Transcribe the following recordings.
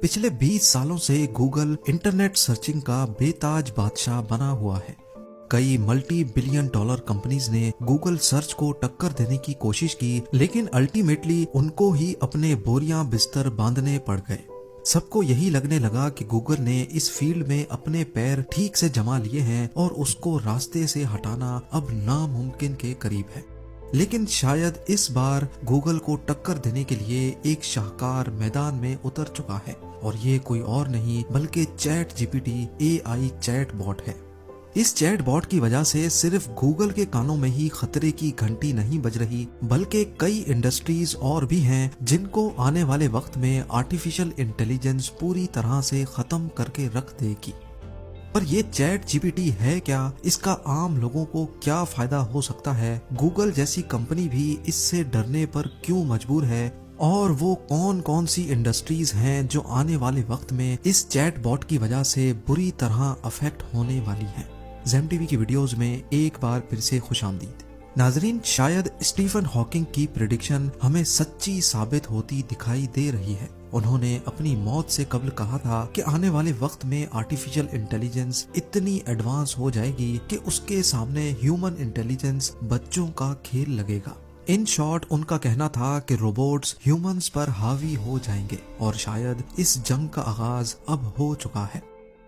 पिछले 20 सालों से गूगल इंटरनेट सर्चिंग का बेताज बादशाह बना हुआ है। कई मल्टी बिलियन डॉलर कंपनीज ने गूगल सर्च को टक्कर देने की कोशिश की, लेकिन अल्टीमेटली उनको ही अपने बोरियां बिस्तर बांधने पड़ गए। सबको यही लगने लगा कि गूगल ने इस फील्ड में अपने पैर ठीक से जमा लिए हैं और उसको रास्ते से हटाना अब नामुमकिन के करीब है। लेकिन शायद इस बार गूगल को टक्कर देने के लिए एक शाहकार मैदान में उतर चुका है, और ये कोई और नहीं बल्कि chat GPT AI chat bot है। इस चैट बॉट की वजह से सिर्फ गूगल के कानों में ही खतरे की घंटी नहीं बज रही, बल्कि कई इंडस्ट्रीज और भी हैं जिनको आने वाले वक्त में आर्टिफिशियल इंटेलिजेंस पूरी तरह से खत्म करके रख देगी। पर ये चैट जीपीटी है क्या? इसका आम लोगों को क्या फायदा हो सकता है? गूगल जैसी कंपनी भी इससे डरने पर क्यों मजबूर है? और वो कौन कौन सी इंडस्ट्रीज हैं जो आने वाले वक्त में इस चैट बॉट की वजह से बुरी तरह अफेक्ट होने वाली हैं? ज़ेम टीवी की वीडियोस में एक बार फिर से खुशामदीद। नाजरीन, शायद स्टीफन हॉकिंग की प्रेडिक्शन हमें सच्ची साबित होती दिखाई दे रही है। उन्होंने अपनी मौत से कबल कहा था कि आने वाले वक्त में आर्टिफिशियल इंटेलिजेंस इतनी एडवांस हो जाएगी कि उसके सामने ह्यूमन इंटेलिजेंस बच्चों का खेल लगेगा। इन शॉर्ट, उनका कहना था कि रोबोट्स ह्यूमंस पर हावी हो जाएंगे, और शायद इस जंग का आगाज अब हो चुका है।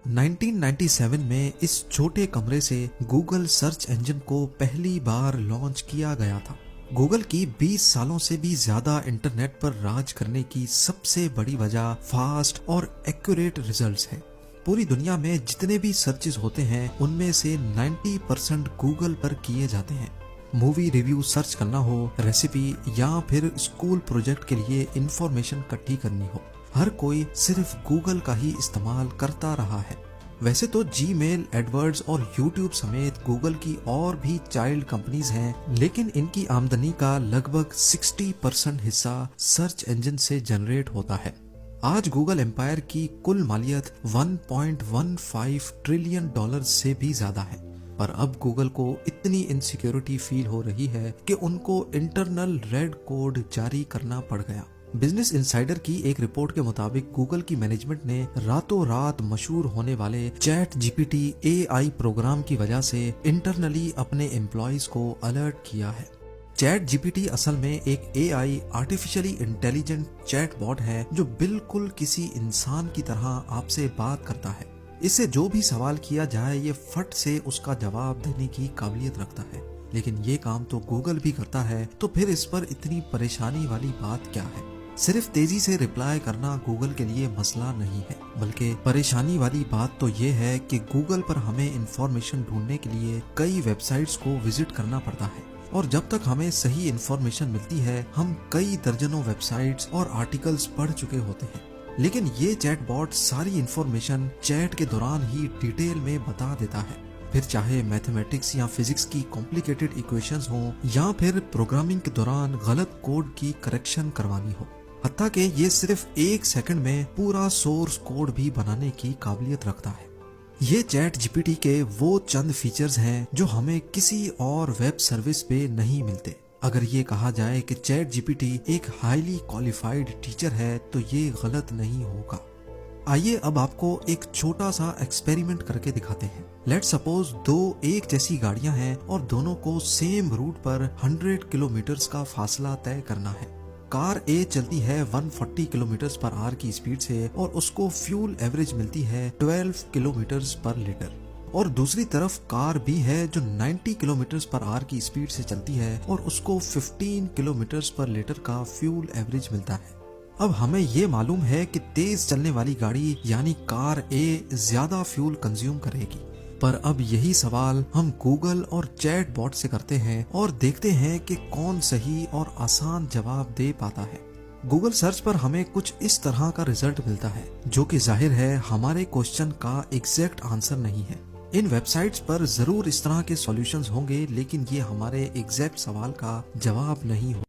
1997 में इस छोटे कमरे से गूगल सर्च इंजन को पहली बार लॉन्च किया गया था। गूगल की 20 सालों से भी ज्यादा इंटरनेट पर राज करने की सबसे बड़ी वजह फास्ट और एक्यूरेट रिजल्ट्स है। पूरी दुनिया में जितने भी सर्चेस होते हैं उनमें से 90% गूगल पर किए जाते हैं। मूवी रिव्यू सर्च करना हो, रेसिपी या फिर स्कूल प्रोजेक्ट के लिए इंफॉर्मेशन इकट्ठी करनी हो, हर कोई सिर्फ गूगल का ही इस्तेमाल करता रहा है। वैसे तो जीमेल, एडवर्ड्स और यूट्यूब समेत गूगल की और भी चाइल्ड कंपनीज हैं, लेकिन इनकी आमदनी का लगभग 60% हिस्सा सर्च इंजन से जनरेट होता है। आज गूगल एम्पायर की कुल मालियत $1.15 ट्रिलियन से भी ज्यादा है। पर अब गूगल को इतनी इनसिक्योरिटी फील हो रही है कि उनको इंटरनल रेड कोड जारी करना पड़ गया। बिजनेस इनसाइडर की एक रिपोर्ट के मुताबिक गूगल की मैनेजमेंट ने रातों रात मशहूर होने वाले चैट जीपीटी AI प्रोग्राम की वजह से इंटरनली अपने एम्प्लॉइज को अलर्ट किया है। चैट जीपीटी असल में एक AI artificially intelligent chat bot है जो बिल्कुल किसी इंसान की तरह आपसे बात करता है। इससे जो भी सवाल किया जाए ये फट से उसका जवाब देने की काबिलियत रखता है। लेकिन ये काम तो गूगल भी करता है, तो फिर इस पर इतनी परेशानी वाली बात क्या है? सिर्फ तेजी से रिप्लाई करना गूगल के लिए मसला नहीं है, बल्कि परेशानी वाली बात तो ये है कि गूगल पर हमें इंफॉर्मेशन ढूंढने के लिए कई वेबसाइट्स को विजिट करना पड़ता है, और जब तक हमें सही इंफॉर्मेशन मिलती है हम कई दर्जनों वेबसाइट्स और आर्टिकल्स पढ़ चुके होते हैं। लेकिन ये चैट बॉट सारी इंफॉर्मेशन चैट के दौरान ही डिटेल में बता देता है, फिर चाहे मैथमेटिक्स या फिजिक्स की कॉम्प्लिकेटेड इक्वेशंस हों या फिर प्रोग्रामिंग के दौरान गलत कोड की करेक्शन करवानी हो। हत्ता कि ये सिर्फ 1 सेकंड में पूरा सोर्स कोड भी बनाने की काबिलियत रखता है। ये चैट जीपीटी के वो चंद फीचर्स हैं जो हमें किसी और वेब सर्विस पे नहीं मिलते। अगर ये कहा जाए कि चैट जीपीटी एक हाईली क्वालिफाइड टीचर है तो ये गलत नहीं होगा। आइए अब आपको एक छोटा सा एक्सपेरिमेंट करके दिखाते हैं। लेट्स सपोज दो एक जैसी गाड़ियां हैं और दोनों को सेम रूट पर 100 किलोमीटर का फासला तय करना है। कार A चलती है 140 किलोमीटर पर आवर की स्पीड से और उसको फ्यूल एवरेज मिलती है 12 किलोमीटर पर लीटर, और दूसरी तरफ कार B है जो 90 किलोमीटर पर आवर की स्पीड से चलती है और उसको 15 किलोमीटर पर लीटर का फ्यूल एवरेज मिलता है। अब हमें ये मालूम है कि तेज चलने वाली गाड़ी यानी कार A ज्यादा फ्यूल कंज्यूम करेगी। पर अब यही सवाल हम गूगल और चैट बॉट से करते हैं और देखते हैं कि कौन सही और आसान जवाब दे पाता है। गूगल सर्च पर हमें कुछ इस तरह का रिजल्ट मिलता है जो कि जाहिर है हमारे क्वेश्चन का एग्जैक्ट आंसर नहीं है। इन वेबसाइट्स पर जरूर इस तरह के सॉल्यूशंस होंगे, लेकिन ये हमारे एग्जैक्ट सवाल का जवाब नहीं हो।